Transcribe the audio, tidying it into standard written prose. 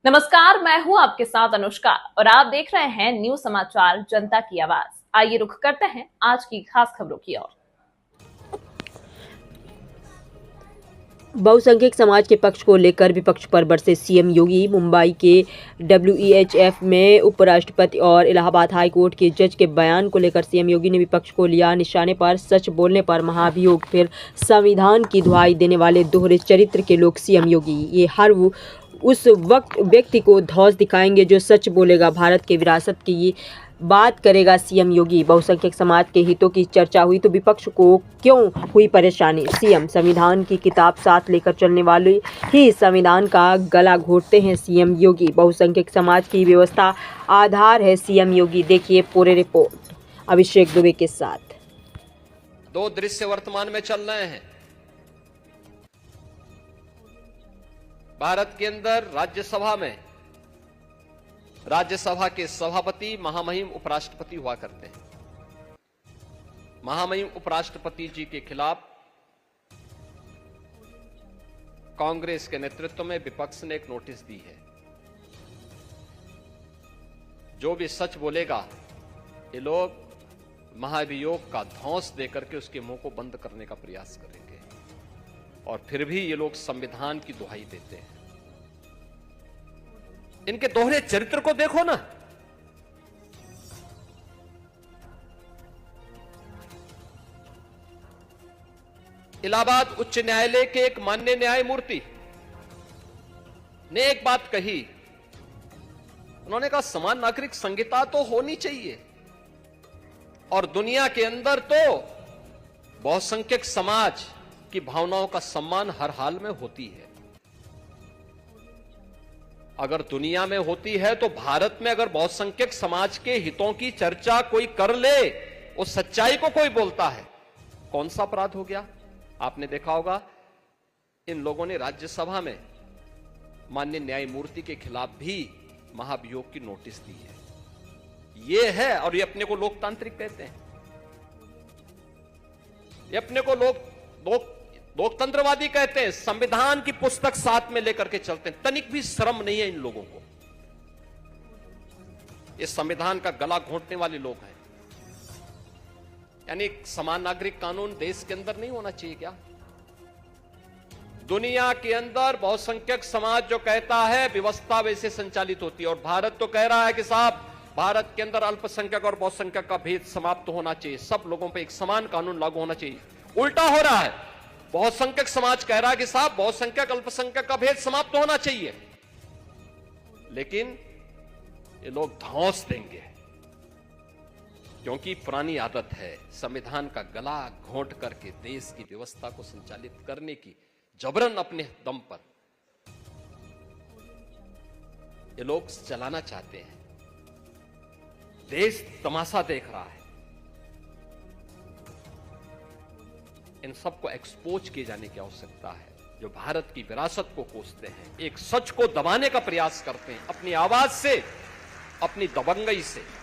नमस्कार, मैं हूं आपके साथ अनुष्का और आप देख रहे हैं न्यूज समाचार जनता की आवाज। आइए रुख करते हैं आज की खास खबरों की ओर। बहुसंख्यक समाज के पक्ष को लेकर विपक्ष पर बरसे सीएम योगी। मुंबई के डब्ल्यूईएचएफ में उपराष्ट्रपति और इलाहाबाद हाई कोर्ट के जज के बयान को लेकर सीएम योगी ने विपक्ष को लिया निशाने पर। सच बोलने पर महाभियोग, फिर संविधान की दुहाई देने वाले दोहरे चरित्र के लोग सीएम योगी। ये हर उस वक्त व्यक्ति को धौंस दिखाएंगे जो सच बोलेगा, भारत के विरासत की ये बात करेगा सीएम योगी। बहुसंख्यक समाज के हितों की चर्चा हुई तो विपक्ष को क्यों हुई परेशानी? सीएम संविधान की किताब साथ लेकर चलने वाले ही संविधान का गला घोटते हैं सीएम योगी। बहुसंख्यक समाज की व्यवस्था आधार है सीएम योगी। देखिए पूरे रिपोर्ट अभिषेक दुबे के साथ। दो दृश्य वर्तमान में चल रहे हैं। भारत के अंदर राज्यसभा के सभापति महामहिम उपराष्ट्रपति हुआ करते हैं। महामहिम उपराष्ट्रपति जी के खिलाफ कांग्रेस के नेतृत्व में विपक्ष ने एक नोटिस दी है। जो भी सच बोलेगा ये लोग महाभियोग का धौंस देकर के उसके मुंह को बंद करने का प्रयास करेंगे और फिर भी ये लोग संविधान की दुहाई देते हैं। इनके दोहरे चरित्र को देखो ना। इलाहाबाद उच्च न्यायालय के एक माननीय न्यायमूर्ति ने एक बात कही। उन्होंने कहा समान नागरिक संहिता तो होनी चाहिए और दुनिया के अंदर तो बहुसंख्यक समाज की भावनाओं का सम्मान हर हाल में होती है। अगर दुनिया में होती है तो भारत में अगर बहुसंख्यक समाज के हितों की चर्चा कोई कर ले, उस सच्चाई को कोई बोलता है, कौन सा अपराध हो गया? आपने देखा होगा इन लोगों ने राज्यसभा में माननीय न्यायमूर्ति के खिलाफ भी महाभियोग की नोटिस दी है। ये है और ये अपने को लोकतांत्रिक कहते हैं। ये अपने को लोकतंत्रवादी कहते हैं। संविधान की पुस्तक साथ में लेकर के चलते हैं। तनिक भी शर्म नहीं है इन लोगों को। ये संविधान का गला घोंटने वाले लोग हैं। यानी समान नागरिक कानून देश के अंदर नहीं होना चाहिए क्या? दुनिया के अंदर बहुसंख्यक समाज जो कहता है व्यवस्था वैसे संचालित होती है और भारत तो कह रहा है कि साहब भारत के अंदर अल्पसंख्यक और बहुसंख्यक का भेद समाप्त होना चाहिए, सब लोगों पर एक समान कानून लागू होना चाहिए। उल्टा हो रहा है। बहुसंख्यक समाज कह रहा है कि साहब बहुसंख्यक अल्पसंख्यक का भेद समाप्त होना चाहिए, लेकिन ये लोग धौंस देंगे क्योंकि पुरानी आदत है संविधान का गला घोंट करके देश की व्यवस्था को संचालित करने की, जबरन अपने दम पर ये लोग चलाना चाहते हैं। देश तमाशा देख रहा है। इन सबको एक्सपोज किए जाने की आवश्यकता है। जो भारत की विरासत को कोसते हैं, एक सच को दबाने का प्रयास करते हैं अपनी आवाज से, अपनी दबंगई से।